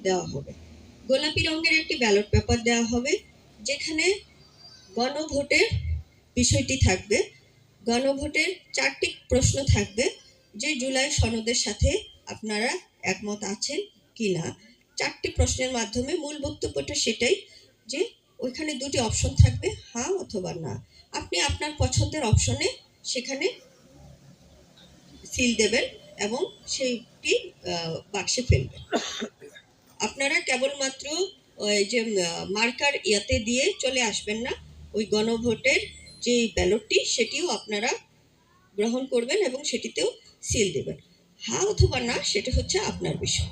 দেওয়া হবে। গোলাপি রঙের একটি ব্যালট পেপার দেওয়া হবে, যেখানে গণভোটের বিষয়টি থাকবে। গণভোটের 4টি প্রশ্ন থাকবে যে জুলাই সনদের সাথে আপনারা একমত আছেন কিনা। 4টি প্রশ্নের মাধ্যমে মূল বক্তব্যটা সেটাই যে ওইখানে 2টি অপশন থাকবে, হ্যাঁ অথবা না। আপনি আপনার পছন্দের অপশনে সেখানে সিল দেবেন এবং সেইটি বাক্সে ফেলবেন। আপনারা কেবলমাত্র ওই যে মার্কার ইয়াতে দিয়ে চলে আসবেন না, ওই গণভোটের যে ব্যালটটি সেটিও আপনারা গ্রহণ করবেন এবং সেটিতেও সিল দেবেন। হ্যাঁ অথবা না সেটা হচ্ছে আপনার বিষয়।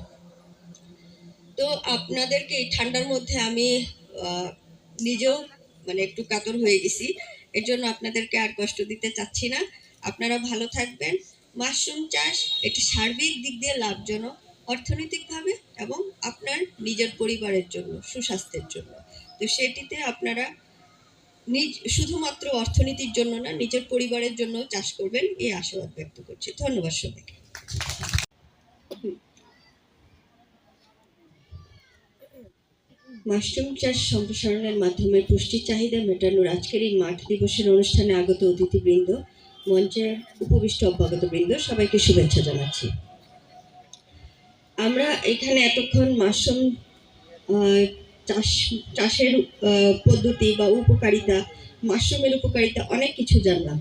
তো আপনাদেরকে এই ঠান্ডার মধ্যে আমি নিজেও মানে একটু কাতর হয়ে গেছি, এর জন্য আপনাদেরকে আর কষ্ট দিতে চাচ্ছি না। আপনারা ভালো থাকবেন। মাশরুম চাষ এটি সার্বিক দিক দিয়ে লাভজনক, অর্থনৈতিকভাবে এবং আপনার নিজের পরিবারের জন্য, সুস্বাস্থ্যের জন্য। তো সেটিতে আপনারা শুধুমাত্র অর্থনীতির জন্য না, নিজের পরিবারের জন্য চাষ করবেন এই আশাবাদ ব্যক্ত করছি। ধন্যবাদ সবাইকে। মাশরুম চাষ সম্প্রসারণের মাধ্যমে পুষ্টির চাহিদা মেটানোর আজকের এই মাঠ দিবসের অনুষ্ঠানে আগত অতিথিবৃন্দ, মঞ্চের উপবিষ্ট অভ্যাগতবৃন্দ, সবাইকে শুভেচ্ছা জানাচ্ছি। আমরা এখানে এতক্ষণ মাশরুম চাষের পদ্ধতি বা উপকারিতা, মাশরুমের উপকারিতা অনেক কিছু জানলাম,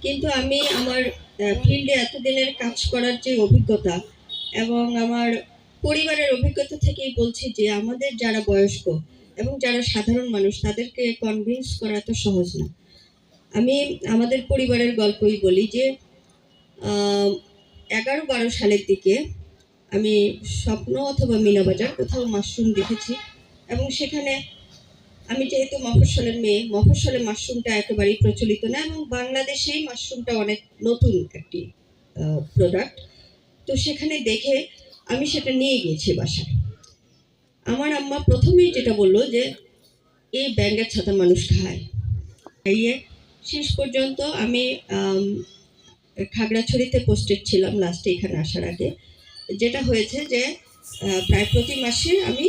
কিন্তু আমি আমার ফিল্ডে এতদিনের কাজ করার যে অভিজ্ঞতা এবং আমার পরিবারের অভিজ্ঞতা থেকেই বলছি যে আমাদের যারা বয়স্ক এবং যারা সাধারণ মানুষ তাদেরকে কনভিন্স করা তো সহজ না। আমি আমাদের পরিবারের গল্পই বলি যে 11-12 সালের দিকে আমি স্বপ্ন অথবা মিনাবাজার কোথাও মাশরুম দেখেছি এবং সেখানে আমি যেহেতু মফস্বলের মেয়ে, মফস্বলে মাশরুমটা একেবারেই প্রচলিত না এবং বাংলাদেশেই মাশরুমটা অনেক নতুন একটি প্রোডাক্ট। তো সেখানে দেখে আমি সেটা নিয়ে গিয়েছি বাসায়। আমার আম্মা প্রথমেই যেটা বললো যে এই ব্যাঙের ছাতা মানুষ খায়। খাইয়ে শেষ পর্যন্ত আমি খাগড়াছড়িতে পোস্টেড ছিলাম লাস্টে এখানে আসার আগে। যেটা হয়েছে যে প্রায় প্রতি মাসে আমি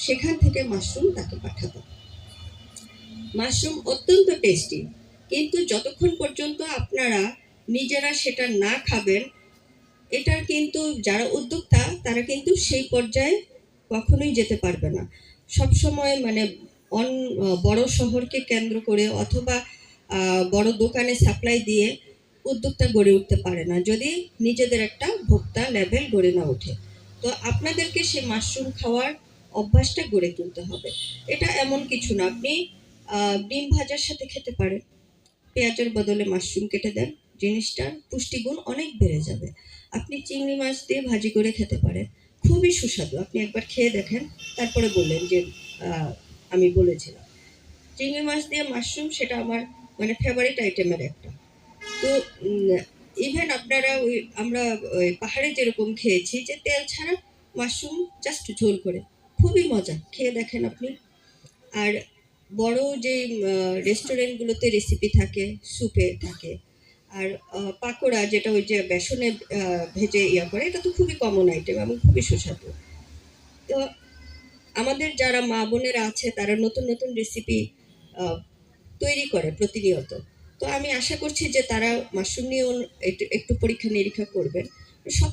সেখান থেকে মাশরুম তাকে পাঠাতাম। মাশরুম অত্যন্ত টেস্টি, কিন্তু যতক্ষণ পর্যন্ত আপনারা নিজেরা সেটা না খাবেন, এটার কিন্তু যারা উদ্যোক্তা তারা কিন্তু সেই পর্যায়ে কখনোই যেতে পারবে না। সবসময় মানে বড় শহরকে কেন্দ্র করে অথবা বড় দোকানে সাপ্লাই দিয়ে উদ্যোক্তা গড়ে উঠতে পারে না যদি নিজেদের একটা ভোক্তা লেভেল গড়ে না ওঠে। তো আপনাদেরকে সেই মাশরুম খাওয়ার অভ্যাসটা গড়ে তুলতে হবে। এটা এমন কিছু না, আপনি ডিম ভাজার সাথে খেতে পারেন, পেঁয়াজের বদলে মাশরুম কেটে দেন, জিনিসটার পুষ্টিগুণ অনেক বেড়ে যাবে। আপনি চিংড়ি মাছ দিয়ে ভাজি করে খেতে পারেন, খুবই সুস্বাদু। আপনি একবার খেয়ে দেখেন, তারপরে বললেন যে আমি বলেছিলাম। চিংড়ি মাছ দিয়ে মাশরুম সেটা আমার মানে ফেভারিট আইটেমের একটা। তো ইভেন আপনারা আমরা পাহাড়ে যেরকম খেয়েছি যে তেল ছাড়া মাশরুম জাস্ট ঝোল করে, খুবই মজা, খেয়ে দেখেন আপনি। আর বড় যে রেস্টুরেন্টগুলোতে রেসিপি থাকে, স্যুপে থাকে, আর পাকোড়া যেটা ওই যে বেসনে ভেজে করে, এটা তো খুবই কমন আইটেম এবং খুবই সুস্বাদু। তো আমাদের যারা মা বোনেরা আছে তারা নতুন নতুন রেসিপি তৈরি করে প্রতিনিয়ত। তো আমি আশা করছি যে তারা মাশরুম নিয়েও একটু পরীক্ষা নিরীক্ষা করবেন। সব